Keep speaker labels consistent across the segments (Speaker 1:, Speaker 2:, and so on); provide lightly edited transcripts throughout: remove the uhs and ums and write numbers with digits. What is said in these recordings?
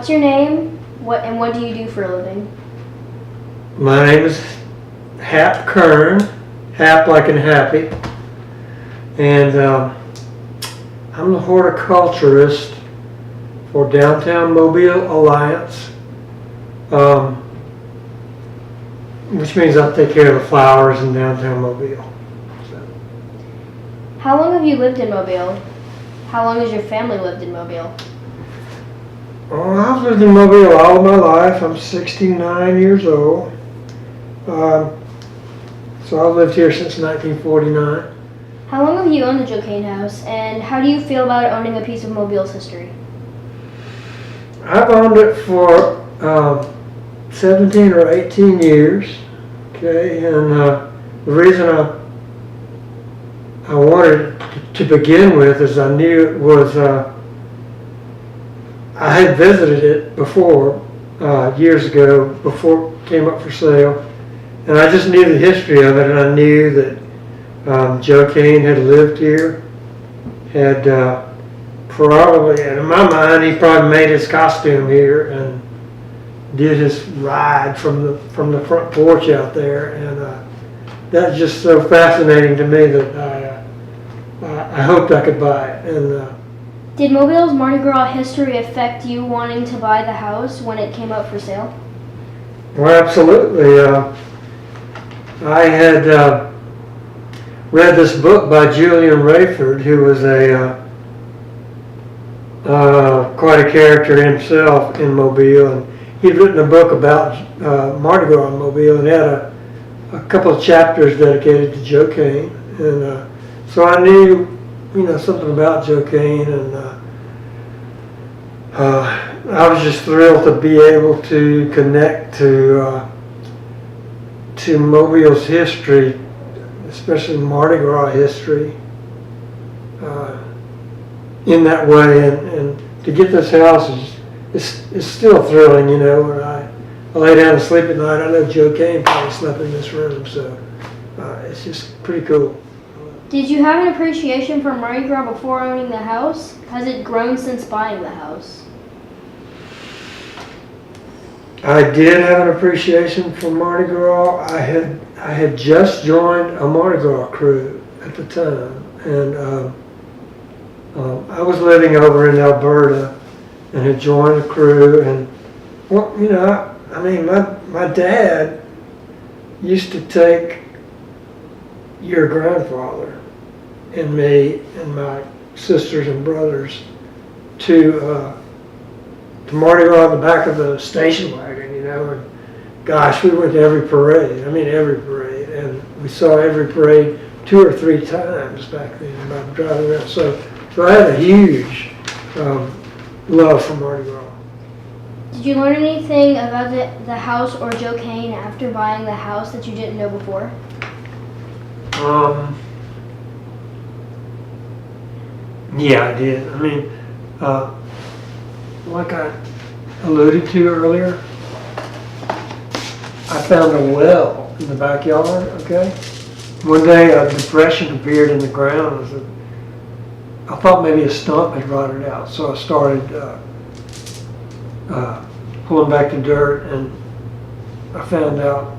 Speaker 1: What's your name? What do you do for a living?
Speaker 2: My name is Hap Kern, Hap like in happy, and I'm the horticulturist for Downtown Mobile Alliance, which means I take care of the flowers in downtown Mobile. So.
Speaker 1: How long have you lived in Mobile? How long has your family lived in Mobile?
Speaker 2: Well, I've lived in Mobile all of my life. I'm 69 years old. So I've lived here since 1949.
Speaker 1: How long have you owned the Joe Cain House, and how do you feel about owning a piece of Mobile's history?
Speaker 2: I've owned it for 17 or 18 years. Okay, and the reason I wanted to begin with is I knew it was. I had visited it before, years ago, before it came up for sale, and I just knew the history of it, and I knew that Joe Cain had lived here, had probably, and in my mind, he probably made his costume here and did his ride from the front porch out there, and that's just so fascinating to me that I hoped I could buy it. And
Speaker 1: did Mobile's Mardi Gras history affect you wanting to buy the house when it came up for sale?
Speaker 2: well, absolutely. I had read this book by Julian Rayford, who was quite a character himself in Mobile, and he'd written a book about Mardi Gras in Mobile, and had a couple of chapters dedicated to Joe Cain, and so I knew, something about Joe Cain, and I was just thrilled to be able to connect to Mobile's history, especially Mardi Gras history, in that way, and to get this house is still thrilling. When I lay down to sleep at night, I know Joe Cain probably slept in this room, so it's just pretty cool.
Speaker 1: Did you have an appreciation for Mardi Gras before owning the house? Has it grown since buying the house?
Speaker 2: I did have an appreciation for Mardi Gras. I had just joined a Mardi Gras crew at the time, and I was living over in Alberta and had joined a crew. And my dad used to take your grandfather and me and my sisters and brothers to Mardi Gras on the back of the station wagon, and gosh, we went to every parade. Every parade, and we saw every parade 2 or 3 times back then by driving around. So I had a huge love for Mardi Gras.
Speaker 1: Did you learn anything about the house or Joe Cain after buying the house that you didn't know before?
Speaker 2: Yeah, I did. Like I alluded to earlier, I found a well in the backyard, okay? One day a depression appeared in the ground. I thought maybe a stump had rotted out, so I started pulling back the dirt, and I found out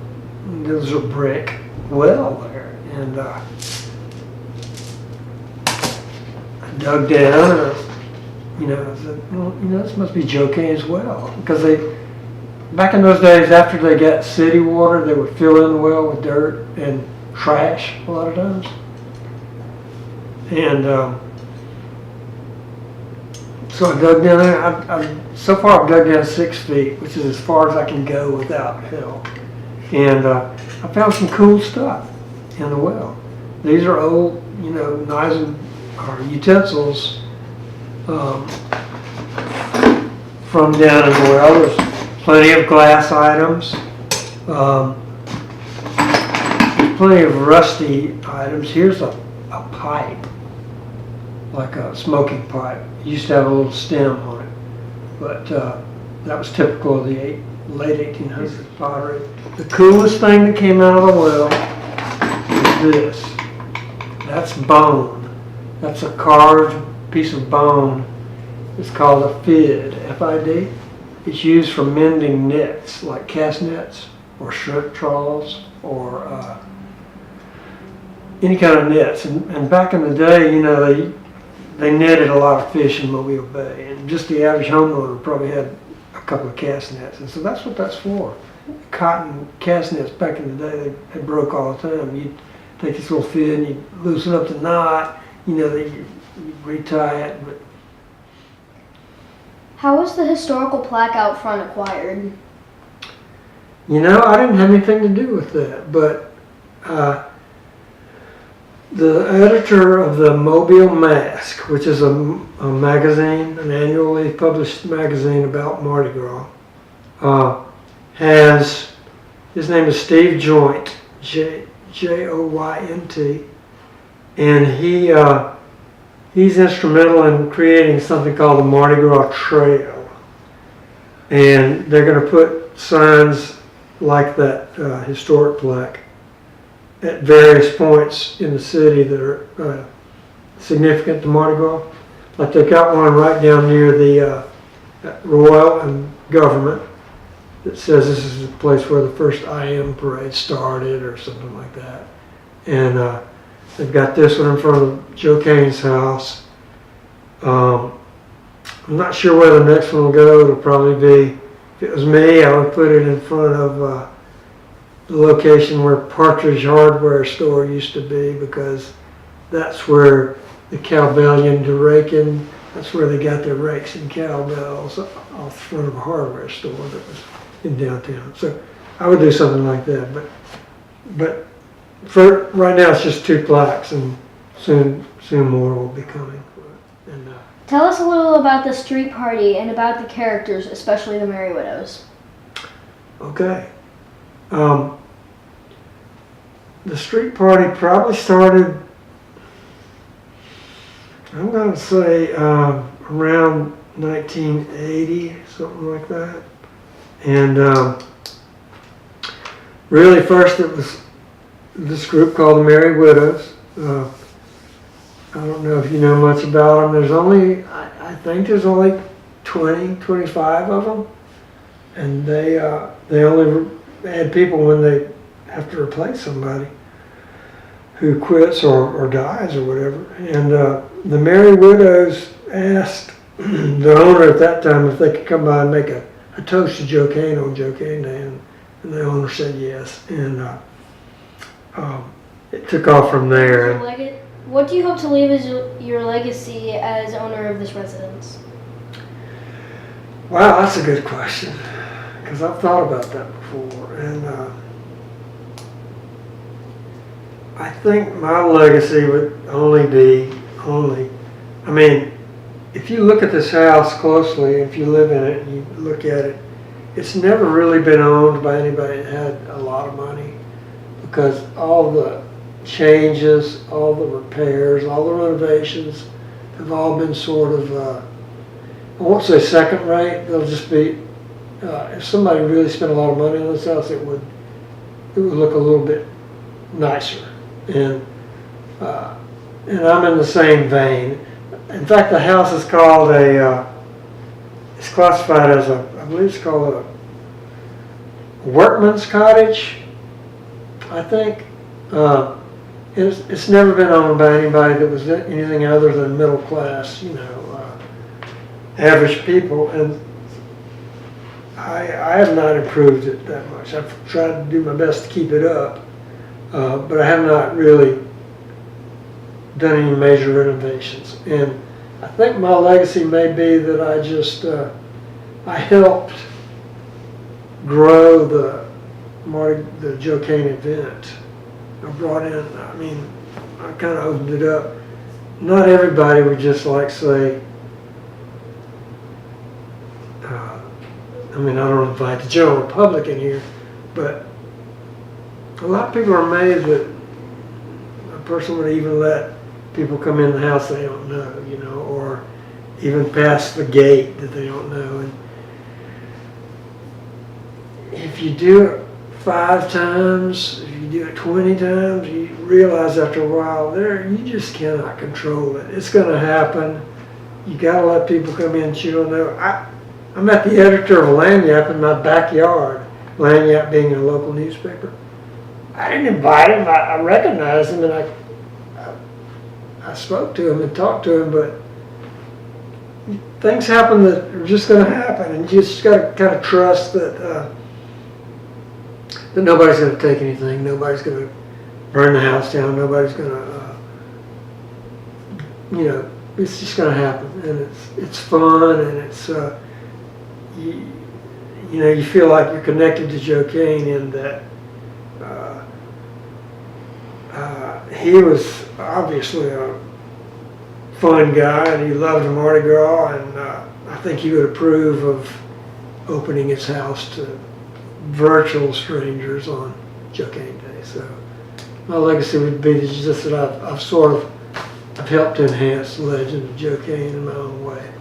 Speaker 2: there was a brick well there, and I dug down, and I said, well, this must be Joe Cain's well, because back in those days, after they got city water, they would fill in the well with dirt and trash a lot of times. And so I dug down there. So far I've dug down 6 feet, which is as far as I can go without help. And I found some cool stuff in the well. These are old, knives or utensils from down in the well. There's plenty of glass items. There's plenty of rusty items. Here's a pipe, like a smoking pipe. It used to have a little stem on it, but that was typical of the late 1800s pottery. The coolest thing that came out of the well is this. That's bone. That's a carved piece of bone. It's called a fid, F-I-D. It's used for mending nets, like cast nets or shrimp trawls or any kind of nets. And back in the day, you know, they netted a lot of fish in Mobile Bay, and just the average homeowner probably had a couple of cast nets. And so that's what that's for. Cotton cast nets back in the day, they broke all the time. You'd take this little fin, and you'd loosen up the knot, you know, you'd retie it. But
Speaker 1: How was the historical plaque out front acquired?
Speaker 2: you know, I didn't have anything to do with that, but the editor of the Mobile Mask, which is a magazine, an annually published magazine about Mardi Gras, his name is Steve Joynt, Joynt, and he's instrumental in creating something called the Mardi Gras Trail. And they're going to put signs like that historic plaque at various points in the city that are significant to Mardi Gras. Like they've got one right down near the Royal and Government that says this is the place where the first IM parade started or something like that. And they've got this one in front of Joe Cain's house. I'm not sure where the next one will go. It'll probably be, if it was me, I would put it in front of the location where Partridge Hardware Store used to be, because that's where the Cowbellion to rake in, that's where they got their rakes and cowbells off the front of a hardware store that was in downtown. So I would do something like that, but for right now it's just 2 plaques, and soon more will be coming. And
Speaker 1: Tell us a little about the street party and about the characters, especially the Merry Widows.
Speaker 2: okay. The street party probably started, I'm going to say around 1980, something like that. And really first it was this group called the Merry Widows. I don't know if you know much about them. There's only, I think there's only 20, 25 of them. And they only add people when they have to replace somebody who quits or dies or whatever. And the Merry Widows asked the owner at that time if they could come by and make a toast to Joe Cain on Joe Cain Day, and the owner said yes. And it took off from there.
Speaker 1: What do you hope to leave as your legacy as owner of this residence?
Speaker 2: Wow, that's a good question, because I've thought about that before. And I think my legacy would I mean, if you look at this house closely, if you live in it and you look at it, it's never really been owned by anybody that had a lot of money, because all the changes, all the repairs, all the renovations have all been sort of, I won't say second rate, they'll just be, if somebody really spent a lot of money on this house, it would look a little bit nicer. And I'm in the same vein. In fact, the house is called it's classified as I believe it's called a workman's cottage, I think. It's never been owned by anybody that was anything other than middle class, you know, average people. And I have not improved it that much. I've tried to do my best to keep it up, but I have not really done any major renovations. And I think my legacy may be that I helped grow the Joe Cain event. I brought in, I mean, I kind of opened it up. Not everybody would just like say, I mean, I don't invite the general public in here, but a lot of people are amazed that a person would even let people come in the house they don't know, you know, or even past the gate that they don't know. And if you do it 5 times, if you do it 20 times, you realize after a while you just cannot control it. It's going to happen. You got to let people come in that you don't know. I met the editor of Lanyap in my backyard, Lanyap being a local newspaper. I didn't invite him, I recognized him, and I spoke to him and talked to him, but things happen that are just going to happen, and you just got to kind of trust that that nobody's going to take anything, nobody's going to burn the house down, nobody's going to, you know, it's just going to happen, and it's fun, and it's you know, you feel like you're connected to Joe Cain in that he was obviously a fun guy, and he loved Mardi Gras, and I think he would approve of opening his house to virtual strangers on Joe Cain Day. So my legacy would be just that I've helped to enhance the legend of Joe Cain in my own way.